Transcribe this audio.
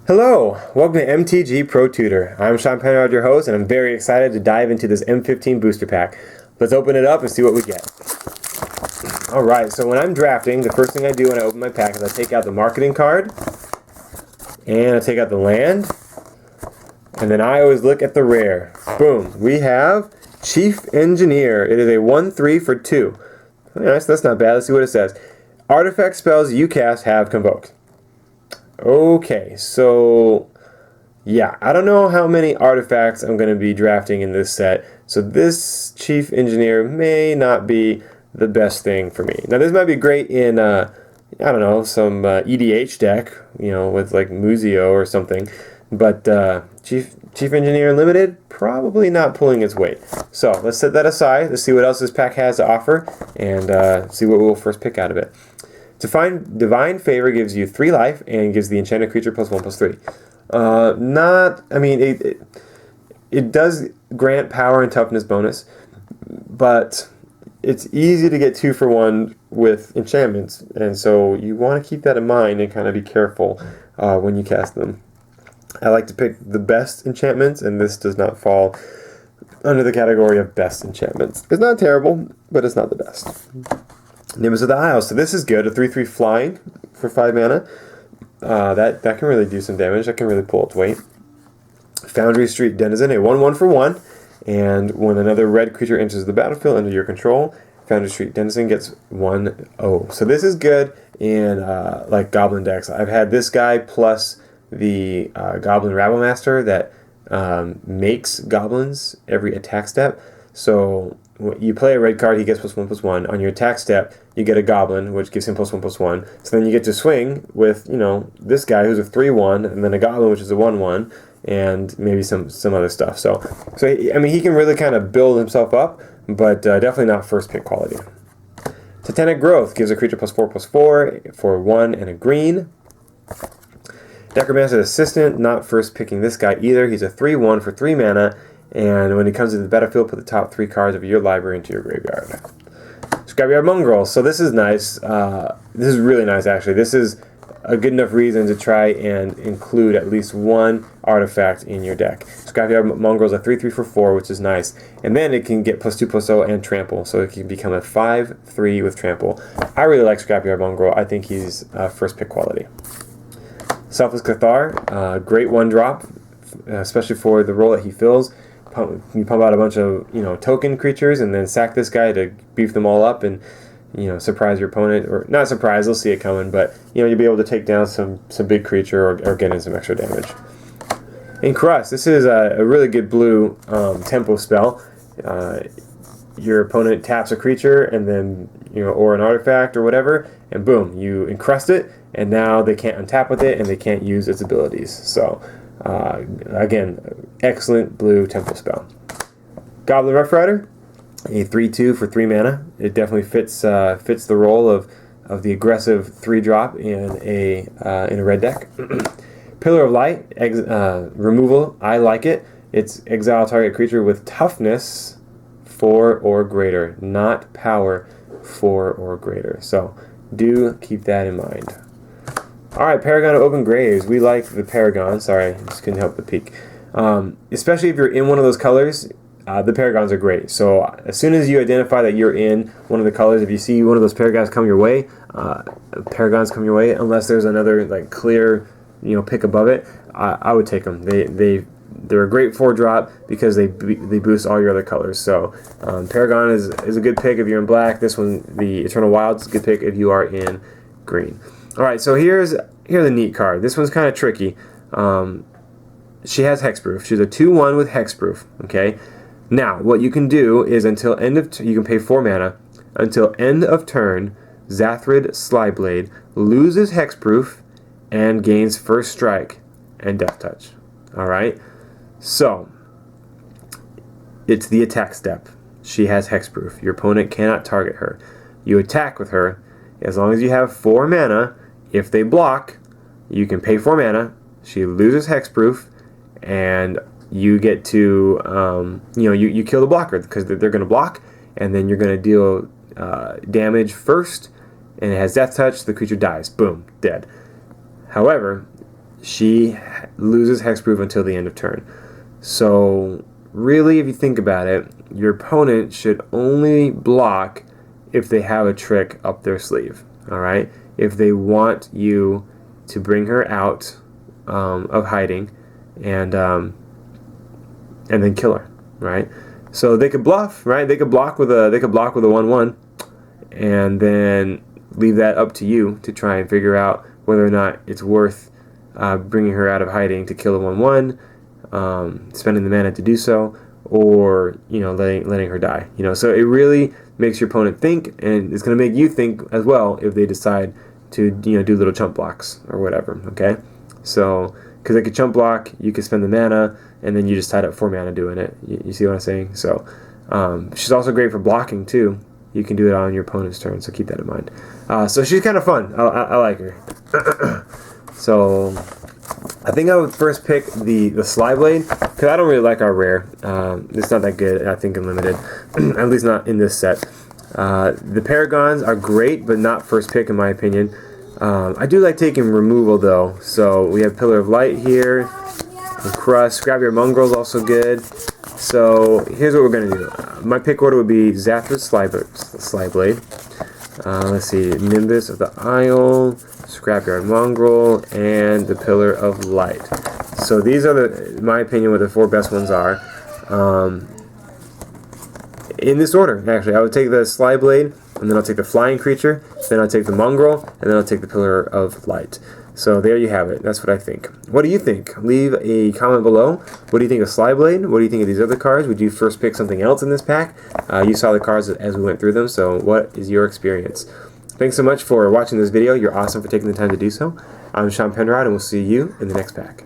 Hello, welcome to MTG Pro Tutor. I'm Sean Penrod, your host, and I'm very excited to dive into this M15 booster pack. Let's open it up and see what we get. Alright, so when I'm drafting, the first thing I do when I open my pack is I take out the marketing card, and I take out the land, and then I always look at the rare. Boom, we have Chief Engineer. It is a 1/3 for 2. Nice, that's not bad. Let's see what it says. Artifact spells you cast have convoked. Okay, so yeah, I don't know how many artifacts I'm going to be drafting in this set, so this Chief Engineer may not be the best thing for me. Now this might be great in, I don't know, some EDH deck, you know, with like Muzio or something, but Chief Engineer Limited, probably not pulling its weight. So let's set that aside, let's see what else this pack has to offer, and see what we'll first pick out of it. Divine Favor gives you 3 life and gives the enchanted creature +1/+3. It does grant power and toughness bonus, but it's easy to get 2 for 1 with enchantments, and so you want to keep that in mind and kind of be careful when you cast them. I like to pick the best enchantments, and this does not fall under the category of best enchantments. It's not terrible, but it's not the best. Nimbus of the Isles. So this is good. A 3/3 flying for 5 mana. That can really do some damage. That can really pull its weight. Foundry Street Denizen. A 1/1 for 1. And when another red creature enters the battlefield under your control, Foundry Street Denizen gets 1/0. So this is good in like Goblin decks. I've had this guy plus the Goblin Rabblemaster that makes goblins every attack step. So you play a red card, he gets +1/+1. On your attack step, you get a goblin, which gives him +1/+1. So then you get to swing with, you know, this guy who's a 3/1, and then a goblin, which is a 1/1, and maybe some other stuff. So I mean, he can really kind of build himself up, but definitely not first pick quality. Titanic Growth gives a creature +4/+4 for 1 and a green. Necromancer's Assistant, not first picking this guy either. He's a 3/1 for 3 mana. And when he comes to the battlefield, put the top 3 cards of your library into your graveyard. Scrapyard Mongrel. So this is nice. This is really nice, actually. This is a good enough reason to try and include at least 1 artifact in your deck. Scrapyard Mongrel is a 3/3 for 4, which is nice. And then it can get +2/+0 and trample. So it can become a 5/3 with trample. I really like Scrapyard Mongrel. I think he's first pick quality. Selfless Cathar. Great 1-drop, especially for the role that he fills. You pump out a bunch of, you know, token creatures and then sack this guy to beef them all up and, you know, surprise your opponent, or not surprise, they'll see it coming, but, you know, you'll be able to take down some big creature or get in some extra damage. In Crust, this is a really good blue tempo spell. Your opponent taps a creature and then, you know, or an artifact or whatever, and boom, you encrust it, and now they can't untap with it and they can't use its abilities. So again, excellent blue tempo spell. Goblin Rough Rider, a 3/2 for 3 mana. It definitely fits the role of the aggressive 3-drop in a red deck. Pillar of Light, removal. I like it. It's exile target creature with toughness 4 or greater, not power 4 or greater. So do keep that in mind. Alright, Paragon of Open Graves. We like the Paragon. Sorry, I just couldn't help but peek. Especially if you're in one of those colors, the Paragons are great. So as soon as you identify that you're in one of the colors, if you see one of those Paragons come your way, unless there's another like clear, you know, pick above it, I would take them. They're a great 4-drop because they boost all your other colors. So Paragon is a good pick if you're in black. This one, the Eternal Wilds, is a good pick if you are in green. Alright, so here's a neat card. This one's kind of tricky. She has Hexproof. She's a 2/1 with Hexproof. Okay. Now, what you can do is until end of you can pay 4 mana. Until end of turn, Zathrid Slyblade loses Hexproof and gains First Strike and Death Touch. Alright? So, it's the attack step. She has Hexproof. Your opponent cannot target her. You attack with her. As long as you have 4 mana, if they block, you can pay 4 mana. She loses Hexproof, and you get to, you kill the blocker because they're going to block, and then you're going to deal damage first, and it has Death Touch. The creature dies. Boom, dead. However, she loses hexproof until the end of turn. So really, if you think about it, your opponent should only block if they have a trick up their sleeve. All right, if they want you to bring her out of hiding and then kill her, right? So they could bluff, right? They could block with a 1/1, and then leave that up to you to try and figure out whether or not it's worth bringing her out of hiding to kill a 1/1, spending the mana to do so, or letting her die. So it really makes your opponent think, and it's going to make you think as well if they decide to do little chump blocks or whatever. Okay, so because they could chump block, you could spend the mana, and then you just tied up 4 mana doing it. You see what I'm saying? So she's also great for blocking too. You can do it on your opponent's turn, so keep that in mind. So she's kind of fun. I like her. So I think I would first pick the Slyblade, because I don't really like our rare. It's not that good, I think, in limited. At least not in this set. The Paragons are great, but not first pick in my opinion. I do like taking removal though. So we have Pillar of Light here, and Crust. Scrapyard Mongrel is also good. So here's what we're going to do. My pick order would be Zathras Slyblade. Let's see, Nimbus of the Isle, Scrapyard Mongrel, and the Pillar of Light. So these are, in my opinion, what the 4 best ones are. In this order, actually. I would take the Slyblade, and then I'll take the Flying Creature, then I'll take the Mongrel, and then I'll take the Pillar of Light. So there you have it. That's what I think. What do you think? Leave a comment below. What do you think of Slyblade? What do you think of these other cards? Would you first pick something else in this pack? You saw the cards as we went through them, so what is your experience? Thanks so much for watching this video. You're awesome for taking the time to do so. I'm Sean Penrod, and we'll see you in the next pack.